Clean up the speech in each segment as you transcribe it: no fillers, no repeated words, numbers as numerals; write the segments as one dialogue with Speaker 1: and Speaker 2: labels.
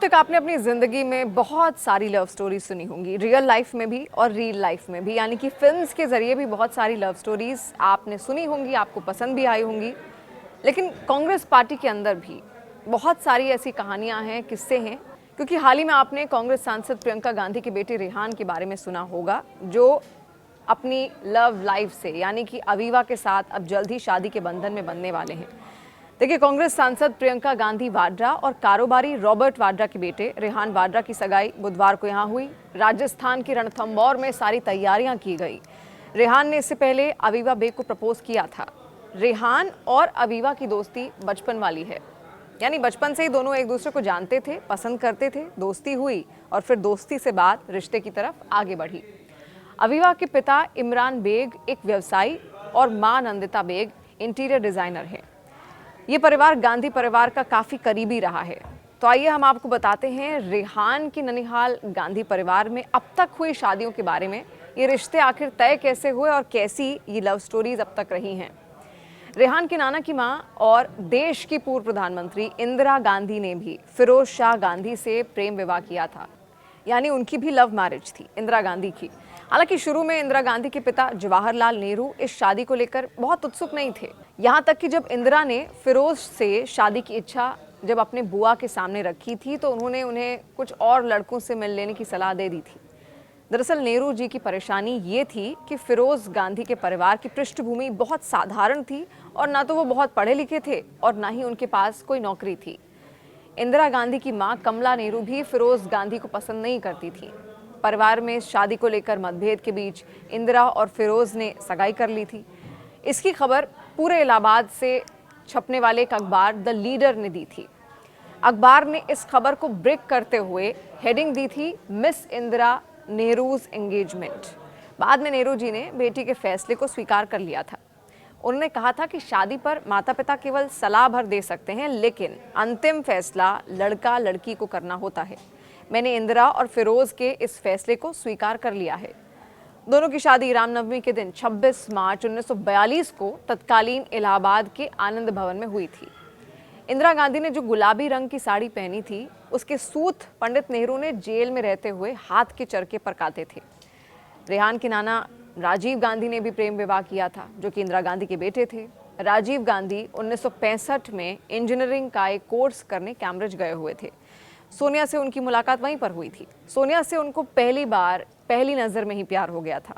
Speaker 1: तक आपने अपनी ज़िंदगी में बहुत सारी लव स्टोरीज सुनी होंगी, रियल लाइफ में भी और रियल लाइफ में भी, यानी कि फिल्म्स के ज़रिए भी बहुत सारी लव स्टोरीज आपने सुनी होंगी, आपको पसंद भी आई होंगी। लेकिन कांग्रेस पार्टी के अंदर भी बहुत सारी ऐसी कहानियां हैं, किस्से हैं। क्योंकि हाल ही में आपने कांग्रेस सांसद प्रियंका गांधी के बेटे रेहान के बारे में सुना होगा, जो अपनी लव लाइफ से यानी कि अवीवा के साथ अब जल्द ही शादी के बंधन में बंधने वाले हैं। देखिए, कांग्रेस सांसद प्रियंका गांधी वाड्रा और कारोबारी रॉबर्ट वाड्रा के बेटे रेहान वाड्रा की सगाई बुधवार को यहां हुई। राजस्थान के रणथंभौर में सारी तैयारियां की गई। रेहान ने इससे पहले अवीवा बेग को प्रपोज किया था। रेहान और अवीवा की दोस्ती बचपन वाली है, यानी बचपन से ही दोनों एक दूसरे को जानते थे, पसंद करते थे। दोस्ती हुई और फिर दोस्ती से बात रिश्ते की तरफ आगे बढ़ी। अवीवा के पिता इमरान बेग एक व्यवसायी और मां नंदिता बेग इंटीरियर डिजाइनर हैं। ये परिवार गांधी परिवार का काफी करीबी रहा है। तो आइए हम आपको बताते हैं रेहान की ननिहाल गांधी परिवार में अब तक हुई शादियों के बारे में। ये रिश्ते आखिर तय कैसे हुए और कैसी ये लव स्टोरीज अब तक रही हैं। रेहान के नाना की मां और देश की पूर्व प्रधानमंत्री इंदिरा गांधी ने भी फिरोज शाह गांधी से प्रेम विवाह किया था, यानी उनकी भी लव मैरिज थी इंदिरा गांधी की। हालांकि शुरू में इंदिरा गांधी के पिता जवाहरलाल नेहरू इस शादी को लेकर बहुत उत्सुक नहीं थे। यहाँ तक कि जब इंदिरा ने फिरोज से शादी की इच्छा जब अपने बुआ के सामने रखी थी तो उन्होंने उन्हें कुछ और लड़कों से मिल लेने की सलाह दे दी थी। दरअसल नेहरू जी की परेशानी ये थी कि फिरोज गांधी के परिवार की पृष्ठभूमि बहुत साधारण थी और ना तो वो बहुत पढ़े लिखे थे और ना ही उनके पास कोई नौकरी थी। इंदिरा गांधी की मां कमला नेहरू भी फिरोज गांधी को पसंद नहीं करती थी। परिवार में शादी को लेकर मतभेद के बीच इंदिरा और फिरोज ने सगाई कर ली थी। इसकी खबर पूरे इलाहाबाद से छपने वाले एक अखबार द लीडर ने दी थी। अखबार ने इस खबर को ब्रेक करते हुए हेडिंग दी थी, मिस इंदिरा नेहरूज एंगेजमेंट। बाद में नेहरू जी ने बेटी के फैसले को स्वीकार कर लिया था। उन्होंने कहा था कि शादी पर माता पिता केवल सलाह भर दे सकते हैं, लेकिन अंतिम फैसला लड़का लड़की को करना होता है। मैंने इंदिरा और फिरोज के इस फैसले को स्वीकार कर लिया है। दोनों की शादी रामनवमी के दिन 26 मार्च 1942 को तत्कालीन इलाहाबाद के आनंद भवन में हुई थी। इंदिरा गांधी ने जो गुलाबी रंग की साड़ी पहनी थी, उसके सूत पंडित नेहरू ने जेल में रहते हुए हाथ के चरखे पर काते थे। रेहान के नाना राजीव गांधी ने भी प्रेम विवाह किया था, जो कि इंदिरा गांधी के बेटे थे। राजीव गांधी 1965 में इंजीनियरिंग का एक कोर्स करने कैम्ब्रिज गए हुए थे। सोनिया से उनकी मुलाकात वहीं पर हुई थी। सोनिया से उनको पहली नज़र में ही प्यार हो गया था।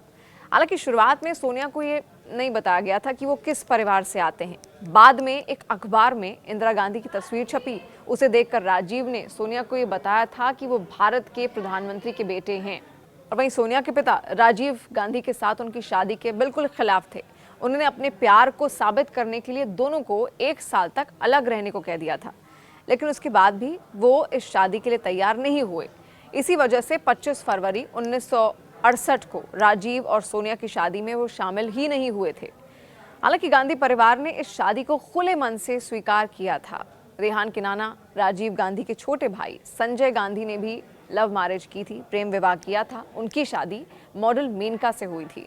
Speaker 1: हालांकि शुरुआत में सोनिया को ये नहीं बताया गया था कि वो किस परिवार से आते हैं। बाद में एक अखबार में इंदिरा गांधी की तस्वीर छपी। उसे देखकर राजीव ने सोनिया को ये बताया था कि वो भारत के प्रधानमंत्री के बेटे हैं। और वहीं सोनिया के पिता राजीव गांधी के साथ उनकी शादी के बिल्कुल खिलाफ थे। उन्होंने अपने प्यार को साबित करने के लिए दोनों को 1 साल तक अलग रहने को कह दिया था, लेकिन उसके बाद भी वो इस शादी के लिए तैयार नहीं हुए। इसी वजह से 25 फरवरी 1968 को राजीव और सोनिया की शादी में वो शामिल ही नहीं हुए थे। हालांकि गांधी परिवार ने इस शादी को खुले मन से स्वीकार किया था। रेहान के नाना राजीव गांधी के छोटे भाई संजय गांधी ने भी लव मैरिज की थी, प्रेम विवाह किया था। उनकी शादी मॉडल मेनका से हुई थी।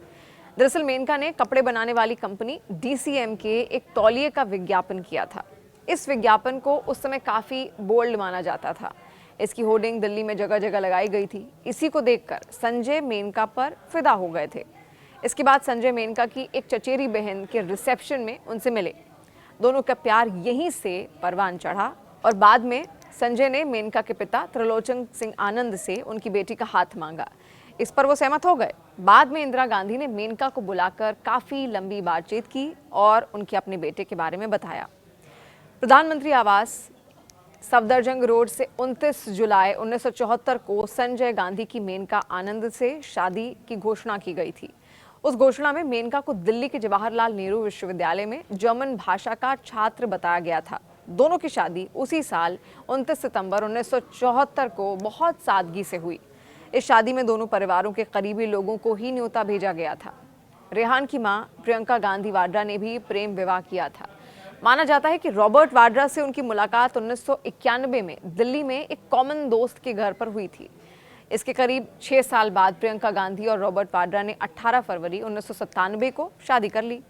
Speaker 1: दरअसल मेनका ने कपड़े बनाने वाली कंपनी DCM के एक तौलिए का विज्ञापन किया था। इस विज्ञापन को उस समय काफ़ी बोल्ड माना जाता था। इसकी होर्डिंग दिल्ली में जगह जगह लगाई गई थी। इसी को देखकर संजय मेनका पर फिदा हो गए थे। इसके बाद संजय मेनका की एक चचेरी बहन के रिसेप्शन में उनसे मिले। दोनों का प्यार यहीं से परवान चढ़ा और बाद में संजय ने मेनका के पिता त्रिलोचन सिंह आनंद से उनकी बेटी का हाथ मांगा। इस पर वो सहमत हो गए। बाद में इंदिरा गांधी ने मेनका को बुलाकर काफ़ी लंबी बातचीत की और उनके अपने बेटे के बारे में बताया। प्रधानमंत्री आवास सफदरजंग रोड से 29 जुलाई 1974 को संजय गांधी की मेनका आनंद से शादी की घोषणा की गई थी। उस घोषणा में मेनका को दिल्ली के जवाहरलाल नेहरू विश्वविद्यालय में जर्मन भाषा का छात्र बताया गया था। दोनों की शादी उसी साल 29 सितंबर 1974 को बहुत सादगी से हुई। इस शादी में दोनों परिवारों के करीबी लोगों को ही न्योता भेजा गया था। रेहान की मां प्रियंका गांधी वाड्रा ने भी प्रेम विवाह किया था। माना जाता है कि रॉबर्ट वाड्रा से उनकी मुलाकात 1991 में दिल्ली में एक कॉमन दोस्त के घर पर हुई थी। इसके करीब 6 साल बाद प्रियंका गांधी और रॉबर्ट वाड्रा ने 18 फरवरी 1997 को शादी कर ली।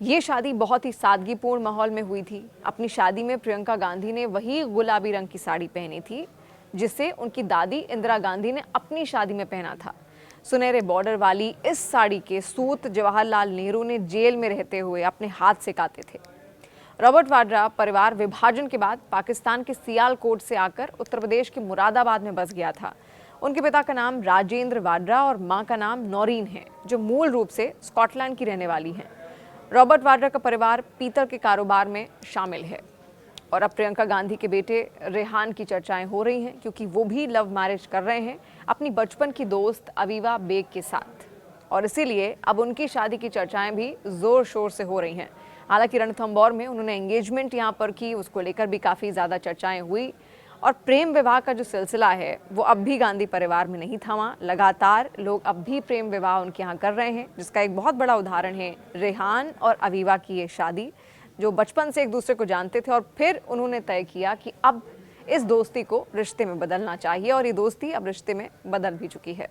Speaker 1: ये शादी बहुत ही सादगीपूर्ण माहौल में हुई थी। अपनी शादी में प्रियंका गांधी ने वही गुलाबी रंग की साड़ी पहनी थी जिसे उनकी दादी इंदिरा गांधी ने अपनी शादी में पहना था। सुनहरे बॉर्डर वाली इस साड़ी के सूत जवाहरलाल नेहरू ने जेल में रहते हुए अपने हाथ से काते थे। रॉबर्ट वाड्रा परिवार विभाजन के बाद पाकिस्तान के सियालकोट से आकर उत्तर प्रदेश के मुरादाबाद में बस गया था। उनके पिता का नाम राजेंद्र वाड्रा और मां का नाम नौरीन है, जो मूल रूप से स्कॉटलैंड की रहने वाली हैं। रॉबर्ट वाड्रा का परिवार पीतल के कारोबार में शामिल है। और अब प्रियंका गांधी के बेटे रेहान की चर्चाएं हो रही हैं, क्योंकि वो भी लव मैरिज कर रहे हैं अपनी बचपन की दोस्त अवीवा बेग के साथ, और इसीलिए अब उनकी शादी की चर्चाएं भी जोर शोर से हो रही हैं। हालांकि रणथंभौर में उन्होंने एंगेजमेंट यहाँ पर की, उसको लेकर भी काफ़ी ज़्यादा चर्चाएं हुई। और प्रेम विवाह का जो सिलसिला है वो अब भी गांधी परिवार में नहीं थमा। लगातार लोग अब भी प्रेम विवाह उनके यहाँ कर रहे हैं, जिसका एक बहुत बड़ा उदाहरण है रेहान और अवीवा की ये शादी, जो बचपन से एक दूसरे को जानते थे और फिर उन्होंने तय किया कि अब इस दोस्ती को रिश्ते में बदलना चाहिए, और ये दोस्ती अब रिश्ते में बदल भी चुकी है।